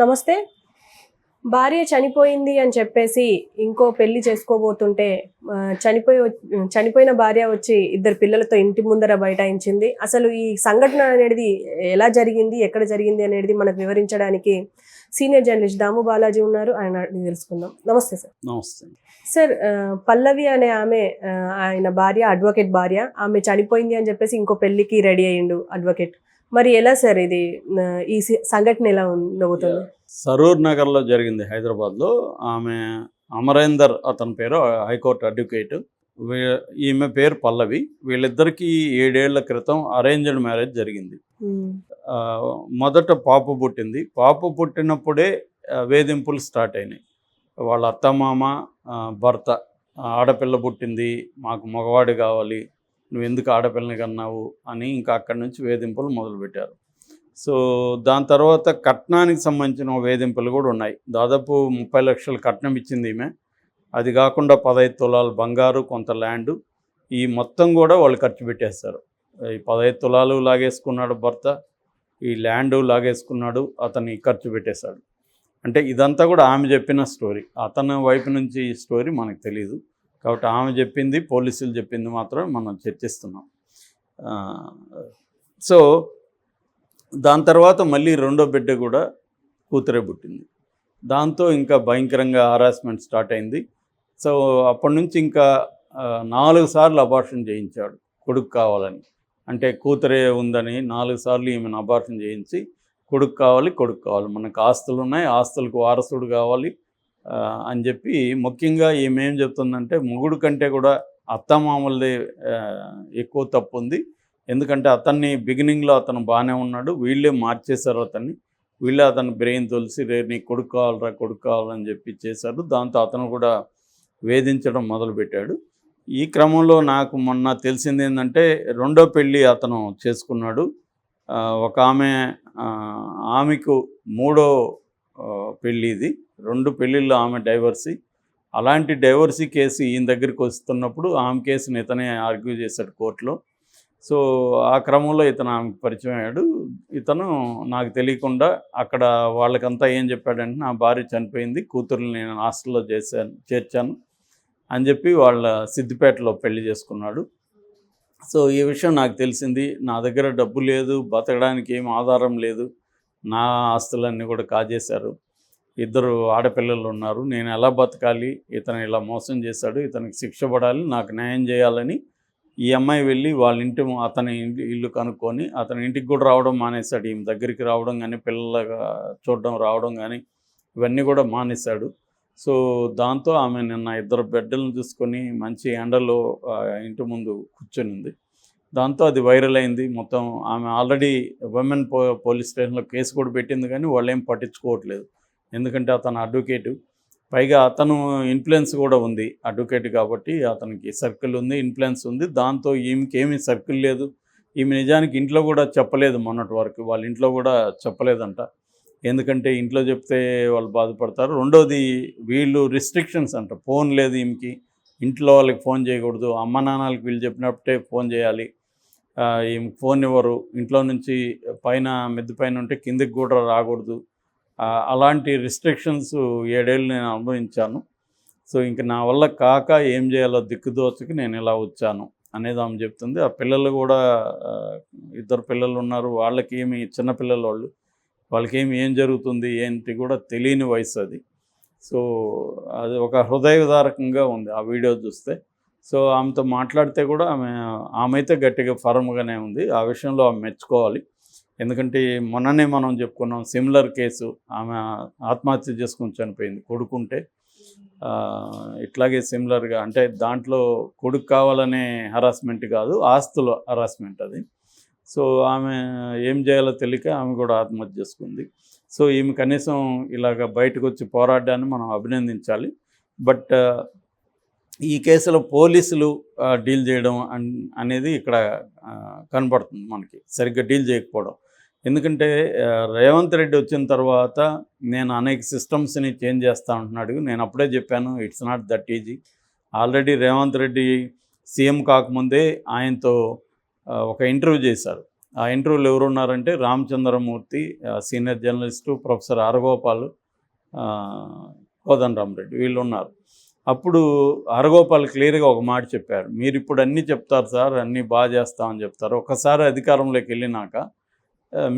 నమస్తే. భార్య చనిపోయింది అని చెప్పేసి ఇంకో పెళ్లి చేసుకోబోతుంటే చనిపోయిన భార్య వచ్చి ఇద్దరు పిల్లలతో ఇంటి ముందర బైఠాయించింది. అసలు ఈ సంఘటన అనేది ఎలా జరిగింది? ఎక్కడ జరిగింది? అనేది మనకు వివరించడానికి సీనియర్ జర్నలిస్ట్ దాము బాలాజీ ఉన్నారు. ఆయన అడిగి తెలుసుకుందాం. నమస్తే సార్. నమస్తే. సార్, పల్లవి అనే ఆమె ఆయన భార్య, అడ్వకేట్ భార్య. ఆమె చనిపోయింది అని చెప్పేసి ఇంకో పెళ్లికి రెడీ అయ్యిండు అడ్వకేట్. మరి ఎలా సార్ ఇది ఈ సంఘటన ఎలా ఉండబోతుంది? సరూర్ నగర్లో జరిగింది, హైదరాబాద్లో. ఆమె అమరేందర్ అతని పేరు, హైకోర్టు అడ్వకేట్. ఈమె పేరు పల్లవి. వీళ్ళిద్దరికీ 7 ఏళ్ల క్రితం అరేంజ్డ్ మ్యారేజ్ జరిగింది. మొదట పాప పుట్టింది. పాప పుట్టినప్పుడే వేధింపులు స్టార్ట్ అయినాయి. వాళ్ళ అత్తమామ, భర్త, ఆడపిల్ల పుట్టింది, మాకు మగవాడు కావాలి, నువ్వు ఎందుకు ఆడపిల్లని కన్నావు అని ఇంకా అక్కడి నుంచి వేధింపులు మొదలుపెట్టారు. సో దాని తర్వాత కట్నానికి సంబంధించిన వేధింపులు కూడా ఉన్నాయి. దాదాపు 30 లక్షలు కట్నం ఇచ్చింది ఈమె. అది కాకుండా 15 తులాలు బంగారు, కొంత ల్యాండు, ఈ మొత్తం కూడా వాళ్ళు ఖర్చు పెట్టేస్తారు. ఈ 15 తులాలు లాగేసుకున్నాడు భర్త, ఈ ల్యాండు లాగేసుకున్నాడు, అతన్ని ఖర్చు పెట్టేశాడు. అంటే ఇదంతా కూడా ఆమె చెప్పిన స్టోరీ. అతని వైపు నుంచి ఈ స్టోరీ మనకు తెలియదు కాబట్టి ఆమె చెప్పింది, పోలీసులు చెప్పింది మాత్రం మనం చర్చిస్తున్నాం. సో దాని తర్వాత మళ్ళీ రెండో బిడ్డ కూడా కూతురే పుట్టింది. దాంతో ఇంకా భయంకరంగా హారాస్మెంట్ స్టార్ట్ అయింది. సో అప్పటి నుంచి ఇంకా 4 సార్లు అబార్షన్ చేయించాడు కొడుకు కావాలని. అంటే కూతురే ఉందని 4 సార్లు ఈమెను అబార్షన్ చేయించి కొడుకు కావాలి, మనకు ఆస్తులు ఉన్నాయి, ఆస్తులకు వారసుడు కావాలి అని చెప్పి, ముఖ్యంగా ఈమెం చెప్తుందంటే మొగుడు కంటే కూడా అత్తమామలది ఎక్కువ తప్పు ఉంది. ఎందుకంటే అతన్ని బిగినింగ్లో అతను బాగానే ఉన్నాడు, వీళ్ళే మార్చేశారు అతన్ని. వీళ్ళే అతను బ్రెయిన్ తొలిసి రేపు నీకు కొడుకు కావాలని చెప్పి చేశారు. దాంతో అతను కూడా వేధించడం మొదలుపెట్టాడు. ఈ క్రమంలో నాకు మొన్న తెలిసింది ఏంటంటే రెండో పెళ్ళి అతను చేసుకున్నాడు. ఒక ఆమెకు మూడో పెళ్ళి ఇది. 2 పెళ్ళిళ్ళు ఆమె డైవర్సీ. అలాంటి డైవర్సీ కేసు ఈయన దగ్గరికి వస్తున్నప్పుడు ఆమె కేసుని ఇతనే ఆర్గ్యూ చేశాడు కోర్టులో. సో ఆ క్రమంలో ఇతను ఆమెకు పరిచయం అయ్యాడు. ఇతను నాకు తెలియకుండా అక్కడ వాళ్ళకంతా ఏం చెప్పాడంటే, నా భార్య చనిపోయింది, కూతుర్ని నేను హాస్టల్లో చేర్చాను అని చెప్పి వాళ్ళ సిద్దిపేటలో పెళ్లి చేసుకున్నాడు. సో ఈ విషయం నాకు తెలిసింది. నా దగ్గర డబ్బు లేదు, బతకడానికి ఏం ఆధారం లేదు, నా ఆస్తులన్నీ కూడా కాజేశారు, 2 ఆడపిల్లలు ఉన్నారు, నేను ఎలా బతకాలి, ఇతను ఇలా మోసం చేశాడు, ఇతనికి శిక్ష పడాలి, నాకు న్యాయం చేయాలని ఈ అమ్మాయి వెళ్ళి వాళ్ళ అతని ఇల్లు కనుక్కొని అతని ఇంటికి కూడా రావడం మానేశాడు. ఈమె దగ్గరికి రావడం కానీ, పిల్లలుగా చూడడం రావడం కానీ ఇవన్నీ కూడా మానేశాడు. సో దాంతో ఆమె నిన్న 2 బిడ్డలను చూసుకొని మంచి ఎండలో ఇంటి ముందు కూర్చొనింది. దాంతో అది వైరల్ అయింది మొత్తం. ఆమె ఆల్రెడీ ఉమెన్ పోలీస్ స్టేషన్లో కేసు కూడా పెట్టింది, కానీ వాళ్ళు ఏం పట్టించుకోవట్లేదు. ఎందుకంటే అతను అడ్వకేటు, పైగా అతను ఇన్ఫ్లుయెన్స్ కూడా ఉంది, అడ్వకేట్ కాబట్టి అతనికి సర్కిల్ ఉంది, ఇన్ఫ్లుయెన్స్ ఉంది. దాంతో ఈమెకేమీ సర్కిల్ లేదు. ఈమె నిజానికి ఇంట్లో కూడా చెప్పలేదు, మొన్నటి వరకు వాళ్ళ ఇంట్లో కూడా చెప్పలేదంట. ఎందుకంటే ఇంట్లో చెప్తే వాళ్ళు బాధపడతారు. రెండోది, వీళ్ళు రిస్ట్రిక్షన్స్ అంట. ఫోన్ లేదు ఈమెకి, ఇంట్లో వాళ్ళకి ఫోన్ చేయకూడదు, అమ్మ నాన్నలకి వీళ్ళు చెప్పినప్పుడే ఫోన్ చేయాలి, ఈమెకి ఫోన్ ఇవ్వరు, ఇంట్లో నుంచి మిద్దె పైన ఉంటే కిందకి కూడా రాకూడదు. అలాంటి రిస్ట్రిక్షన్స్ 7 ఏళ్ళు నేను అనుభవించాను. సో ఇంక నా వల్ల కాక ఏం చేయాలో దిక్కుదోచకి నేను ఇలా వచ్చాను అనేది ఆమె చెప్తుంది. ఆ పిల్లలు కూడా 2 పిల్లలు ఉన్నారు. వాళ్ళకి ఏమి చిన్నపిల్లలు, వాళ్ళకేమి ఏం జరుగుతుంది ఏంటి కూడా తెలియని వయసు అది. సో అది ఒక హృదయదారకంగా ఉంది ఆ వీడియో చూస్తే. సో ఆమెతో మాట్లాడితే కూడా ఆమె అయితే గట్టిగా ఫర్మ్గానే ఉంది. ఆ విషయంలో ఆమె మెచ్చుకోవాలి. ఎందుకంటే మొన్ననే మనం చెప్పుకున్నాం సిమిలర్ కేసు, ఆమె ఆత్మహత్య చేసుకుని చనిపోయింది, కొడుకుంటే. ఇట్లాగే సిమిలర్గా, అంటే దాంట్లో కొడుకు కావాలనే హరాస్మెంట్ కాదు, ఆస్తుల హరాస్మెంట్ అది. సో ఆమె ఏం చేయాలో తెలియక ఆమె కూడా ఆత్మహత్య చేసుకుంది. సో ఈమె కనీసం ఇలాగ బయటకు వచ్చి పోరాడాన్ని మనం అభినందించాలి. బట్ ఈ కేసులో పోలీసులు డీల్ చేయడం అనేది ఇక్కడ కనబడుతుంది మనకి, సరిగ్గా డీల్ చేయకపోవడం. ఎందుకంటే రేవంత్ రెడ్డి వచ్చిన తర్వాత నేను అనేక సిస్టమ్స్ని చేంజ్ చేస్తూ ఉంటున్నాడు. నేను అప్పుడే చెప్పాను, it's not that easy. Already Revanth Reddy CM కాకముందే ఆయనతో ఒక ఇంటర్వ్యూ చేశారు. ఆ ఇంటర్వ్యూలో ఎవరున్నారంటే Ramachandramurthy, senior journalist, professor Haragopal, Kodandaramareddy వీళ్ళు ఉన్నారు. అప్పుడు హరగోపాల్ క్లియర్గా ఒక మాట చెప్పారు, మీరు ఇప్పుడు అన్నీ చెప్తారు సార్, అన్నీ బాగా చేస్తామని చెప్తారు, ఒకసారి అధికారంలోకి వెళ్ళినాక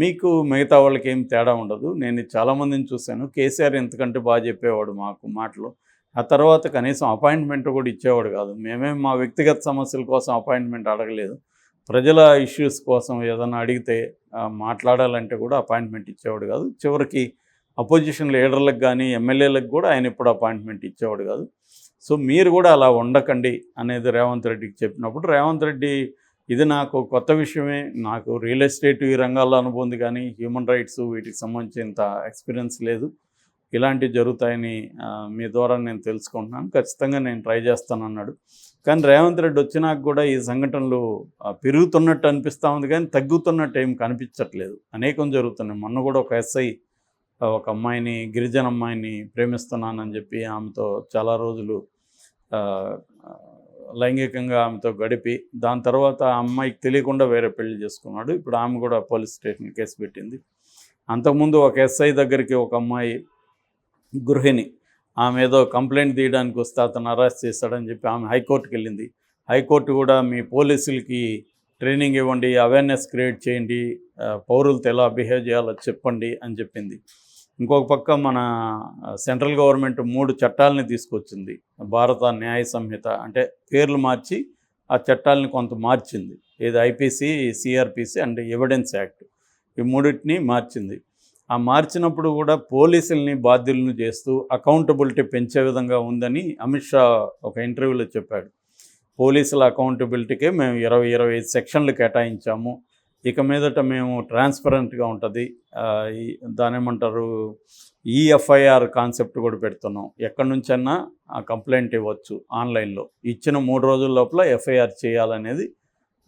మీకు మిగతా వాళ్ళకి ఏం తేడా ఉండదు. నేను చాలామందిని చూశాను, కేసీఆర్ ఎంతకంటే బాగా చెప్పేవాడు మాకు మాటలు, ఆ తర్వాత కనీసం అపాయింట్మెంట్ కూడా ఇచ్చేవాడు కాదు. మేమేం మా వ్యక్తిగత సమస్యల కోసం అపాయింట్మెంట్ అడగలేదు, ప్రజల ఇష్యూస్ కోసం ఏదైనా అడిగితే మాట్లాడాలంటే కూడా అపాయింట్మెంట్ ఇచ్చేవాడు కాదు. చివరికి అపోజిషన్ లీడర్లకు కానీ ఎమ్మెల్యేలకు కూడా ఆయన ఎప్పుడు అపాయింట్మెంట్ ఇచ్చేవాడు కాదు. సో మీరు కూడా అలా ఉండకండి అనేది రేవంత్ రెడ్డికి చెప్పినప్పుడు, రేవంత్ రెడ్డి ఇది నాకు కొత్త విషయమే, నాకు రియల్ ఎస్టేట్ ఈ రంగాల్లో అనుభవం ఉంది కానీ హ్యూమన్ రైట్స్ వీటికి సంబంధించినంత ఎక్స్పీరియన్స్ లేదు, ఇలాంటివి జరుగుతాయని మీ ద్వారా నేను తెలుసుకుంటున్నాను, ఖచ్చితంగా నేను ట్రై చేస్తాను అన్నాడు. కానీ రేవంత్ రెడ్డి వచ్చినాక కూడా ఈ సంఘటనలు పెరుగుతున్నట్టు అనిపిస్తూ ఉంది కానీ తగ్గుతున్నట్టు ఏం కనిపించట్లేదు, అనేకం జరుగుతున్నాయి. మొన్న కూడా ఒక ఎస్ఐ ఒక అమ్మాయిని, గిరిజన అమ్మాయిని ప్రేమిస్తున్నానని చెప్పి ఆమెతో చాలా రోజులు లైంగికంగా ఆమెతో గడిపి దాని తర్వాత ఆ అమ్మాయికి తెలియకుండా వేరే పెళ్లి చేసుకున్నాడు. ఇప్పుడు ఆమె కూడా పోలీస్ స్టేషన్ కేసు పెట్టింది. అంతకుముందు ఒక ఎస్ఐ దగ్గరికి ఒక అమ్మాయి గృహిణి, ఆమె ఏదో కంప్లైంట్ తీయడానికి వస్తే అతను అరెస్ట్ చేస్తాడని చెప్పి ఆమె హైకోర్టుకి వెళ్ళింది. హైకోర్టు కూడా మీ పోలీసులకి ట్రైనింగ్ ఇవ్వండి, అవేర్నెస్ క్రియేట్ చేయండి, పౌరులతో ఎలా బిహేవ్ చేయాలో చెప్పండి అని చెప్పింది. ఇంకొక పక్క మన సెంట్రల్ గవర్నమెంట్ 3 చట్టాలని తీసుకొచ్చింది, భారత న్యాయ సంహిత అంటే పేర్లు మార్చి ఆ చట్టాలని కొంత మార్చింది, ఏది IPC, CrPC and evidence act, ఈ మూడింటిని మార్చింది. ఆ మార్చినప్పుడు కూడా పోలీసుల్ని బాధ్యులను చేస్తూ అకౌంటబిలిటీ పెంచే విధంగా ఉందని అమిత్ షా ఒక ఇంటర్వ్యూలో చెప్పాడు. పోలీసుల అకౌంటబిలిటీకే మేము 25 సెక్షన్లు కేటాయించాము, ఇక మీదట మేము ట్రాన్స్పరెంట్గా ఉంటుంది, దాని ఏమంటారు ఈఎఫ్ఐఆర్ కాన్సెప్ట్ కూడా పెడుతున్నాం, ఎక్కడి నుంచైనా ఆ కంప్లైంట్ ఇవ్వచ్చు ఆన్లైన్లో, ఇచ్చిన 3 రోజుల లోపల ఎఫ్ఐఆర్ చేయాలనేది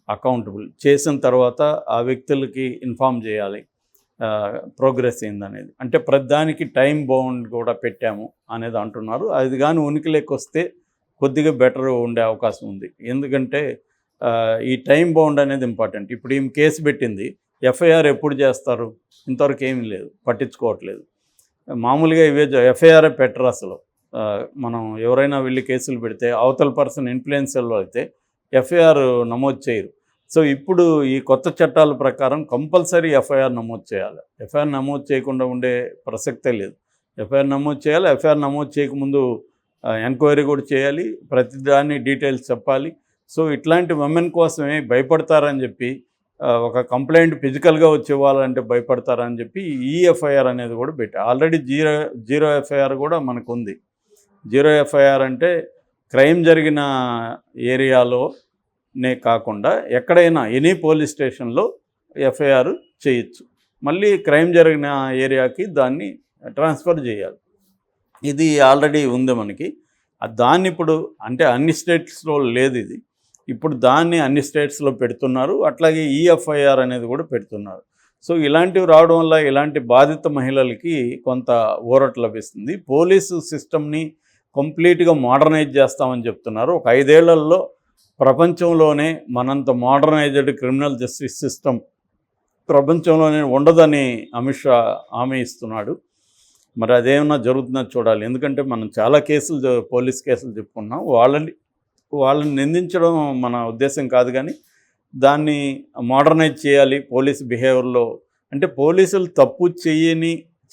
అకౌంటబుల్, చేసిన తర్వాత ఆ వ్యక్తులకి ఇన్ఫామ్ చేయాలి ప్రోగ్రెస్ ఏందనేది, అంటే ప్రతిదానికి టైం బౌండ్ కూడా పెట్టాము అనేది అంటున్నారు. అది కానీ ఉనికిలోకి వస్తే కొద్దిగా బెటర్ ఉండే అవకాశం ఉంది, ఎందుకంటే ఈ టైం బౌండ్ అనేది ఇంపార్టెంట్. ఇప్పుడు ఈమె కేసు పెట్టింది, ఎఫ్ఐఆర్ ఎప్పుడు చేస్తారు, ఇంతవరకు ఏమీ లేదు, పట్టించుకోవట్లేదు. మామూలుగా ఇవే ఎఫ్ఐఆర్ పెట్టరు అసలు. మనం ఎవరైనా వెళ్ళి కేసులు పెడితే అవతల పర్సన్ ఇన్ఫ్లుయెన్సర్లో అయితే ఎఫ్ఐఆర్ నమోదు చేయరు. సో ఇప్పుడు ఈ కొత్త చట్టాల ప్రకారం కంపల్సరీ ఎఫ్ఐఆర్ నమోదు చేయాలి, ఎఫ్ఐఆర్ నమోదు చేయకుండా ఉండే ప్రసక్తే లేదు. ఎఫ్ఐఆర్ నమోదు చేయాలి, ఎఫ్ఐఆర్ నమోదు చేయకముందు ఎంక్వైరీ కూడా చేయాలి, ప్రతిదాన్ని డీటెయిల్స్ చెప్పాలి. సో ఇట్లాంటి విమెన్ కోసమే భయపడతారని చెప్పి, ఒక కంప్లైంట్ ఫిజికల్గా వచ్చి ఇవ్వాలంటే భయపడతారని చెప్పి ఈఎఫ్ఐఆర్ అనేది కూడా పెట్టి, ఆల్రెడీ జీరో ఎఫ్ఐఆర్ కూడా మనకు ఉంది. జీరో ఎఫ్ఐఆర్ అంటే క్రైమ్ జరిగిన ఏరియాలోనే కాకుండా ఎక్కడైనా ఎనీ పోలీస్ స్టేషన్లో ఎఫ్ఐఆర్ చేయొచ్చు, మళ్ళీ క్రైమ్ జరిగిన ఏరియాకి దాన్ని ట్రాన్స్ఫర్ చేయాలి. ఇది ఆల్రెడీ ఉంది మనకి. దాన్ని ఇప్పుడు అంటే అన్ని స్టేట్స్లో లేదు ఇది, ఇప్పుడు దాన్ని అన్ని స్టేట్స్లో పెడుతున్నారు, అట్లాగే ఈఎఫ్ఐఆర్ అనేది కూడా పెడుతున్నారు. సో ఇలాంటివి రావడం వల్ల ఇలాంటి బాధిత మహిళలకి కొంత ఊరట లభిస్తుంది. పోలీసు సిస్టమ్ని కంప్లీట్గా మోడర్నైజ్ చేస్తామని చెప్తున్నారు. ఒక 5 ఏళ్లలో ప్రపంచంలోనే మనంత మోడర్నైజ్డ్ క్రిమినల్ జస్టిస్ సిస్టమ్ ప్రపంచంలోనే ఉండదని అమిత్ షా హామీ ఇస్తున్నాడు. మరి అదేమన్నా జరుగుతుందో చూడాలి, ఎందుకంటే మనం చాలా కేసులు పోలీస్ కేసులు చెప్పుకున్నాం, వాళ్ళని నిందించడం మన ఉద్దేశం కాదు, కానీ దాన్ని మోడర్నైజ్ చేయాలి పోలీస్ బిహేవియర్లో. అంటే పోలీసులు తప్పు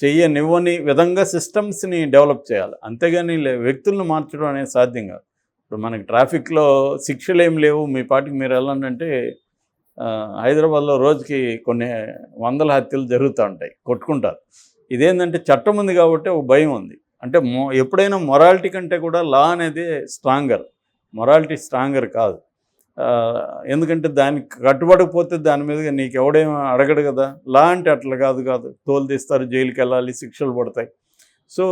చెయ్యనివ్వని విధంగా సిస్టమ్స్ని డెవలప్ చేయాలి, అంతేగాని వ్యక్తులను మార్చడం అనేది సాధ్యం కాదు. ఇప్పుడు మనకి ట్రాఫిక్లో శిక్షలు ఏం లేవు, మీ పాటికి మీరు వెళ్ళండి అంటే హైదరాబాద్లో రోజుకి కొన్ని 100 హత్యలు జరుగుతూ ఉంటాయి, కొట్టుకుంటారు. ఇదేంటంటే చట్టం ఉంది కాబట్టి ఒక భయం ఉంది. అంటే ఎప్పుడైనా మొరాలిటీ కంటే కూడా లా అనేది స్ట్రాంగర్, మొరాలిటీ స్ట్రాంగర్ కాదు. ఎందుకంటే దానికి కట్టుబడకపోతే దాని మీద నీకు ఎవడేమో అడగడు కదా. లా అంటే అట్లా కాదు, తోలు తీస్తారు, జైలుకి వెళ్ళాలి, శిక్షలు పడతాయి. సో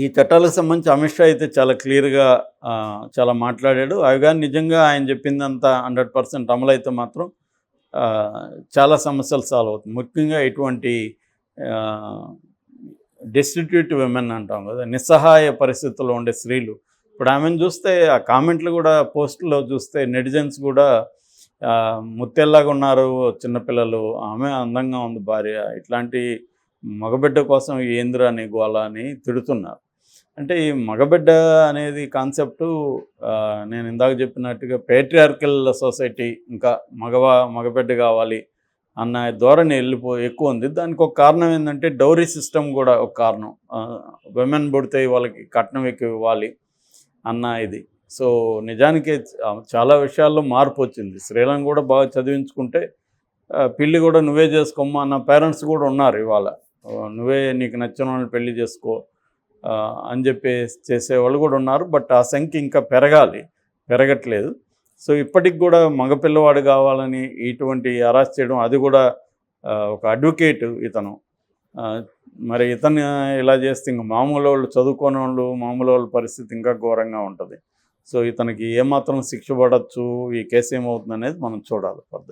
ఈ చట్టాలకు సంబంధించి అమిత్ షా అయితే చాలా క్లియర్గా చాలా మాట్లాడాడు. అవి కానీ నిజంగా ఆయన చెప్పిందంతా 100% అమలు అయితే మాత్రం చాలా సమస్యలు సాల్వ్ అవుతుంది. ముఖ్యంగా ఇటువంటి డెస్టిట్యూట్ విమెన్ అంటాం కదా, నిస్సహాయ పరిస్థితుల్లో ఉండే స్త్రీలు. ఇప్పుడు ఆమెను చూస్తే ఆ కామెంట్లు కూడా పోస్టులో చూస్తే నెటిజన్స్ కూడా ముత్యాల్లాగా ఉన్నారు చిన్నపిల్లలు, ఆమె అందంగా ఉంది భార్య, ఇట్లాంటి మగబిడ్డ కోసం ఏందిరా నీ గోల అని తిడుతున్నారు. అంటే ఈ మగబిడ్డ అనేది కాన్సెప్టు నేను ఇందాక చెప్పినట్టుగా పేట్రియార్కల్ సొసైటీ, ఇంకా మగబిడ్డ కావాలి అన్న ధోరణి ఎక్కువ ఉంది. దానికి ఒక కారణం ఏంటంటే డౌరీ సిస్టమ్ కూడా ఒక కారణం. విమెన్ పుడితే వాళ్ళకి కట్నం ఎక్కువ ఇవ్వాలి అన్న ఇది. సో నిజానికి చాలా విషయాల్లో మార్పు వచ్చింది. స్త్రీలను కూడా బాగా చదివించుకుంటే పెళ్ళి కూడా నువ్వే చేసుకోమ్మా అన్న పేరెంట్స్ కూడా ఉన్నారు ఇవాళ. నువ్వే నీకు నచ్చిన వాళ్ళని పెళ్లి చేసుకో అని చెప్పి చేసేవాళ్ళు కూడా ఉన్నారు. బట్ ఆ సంఖ్య ఇంకా పెరగట్లేదు. సో ఇప్పటికి కూడా మగపిల్లవాడు కావాలని ఇటువంటి అరెస్ట్ చేయడం, అది కూడా ఒక అడ్వకేట్ ఇతను. మరి ఇతను ఇలా చేస్తే ఇంక మామూలు వాళ్ళు, చదువుకోని వాళ్ళు, మామూలు వాళ్ళ పరిస్థితి ఇంకా ఘోరంగా ఉంటుంది. సో ఇతనికి ఏమాత్రం శిక్ష పడవచ్చు, ఈ కేసు ఏమవుతుంది అనేది మనం చూడాలి ఫర్దర్.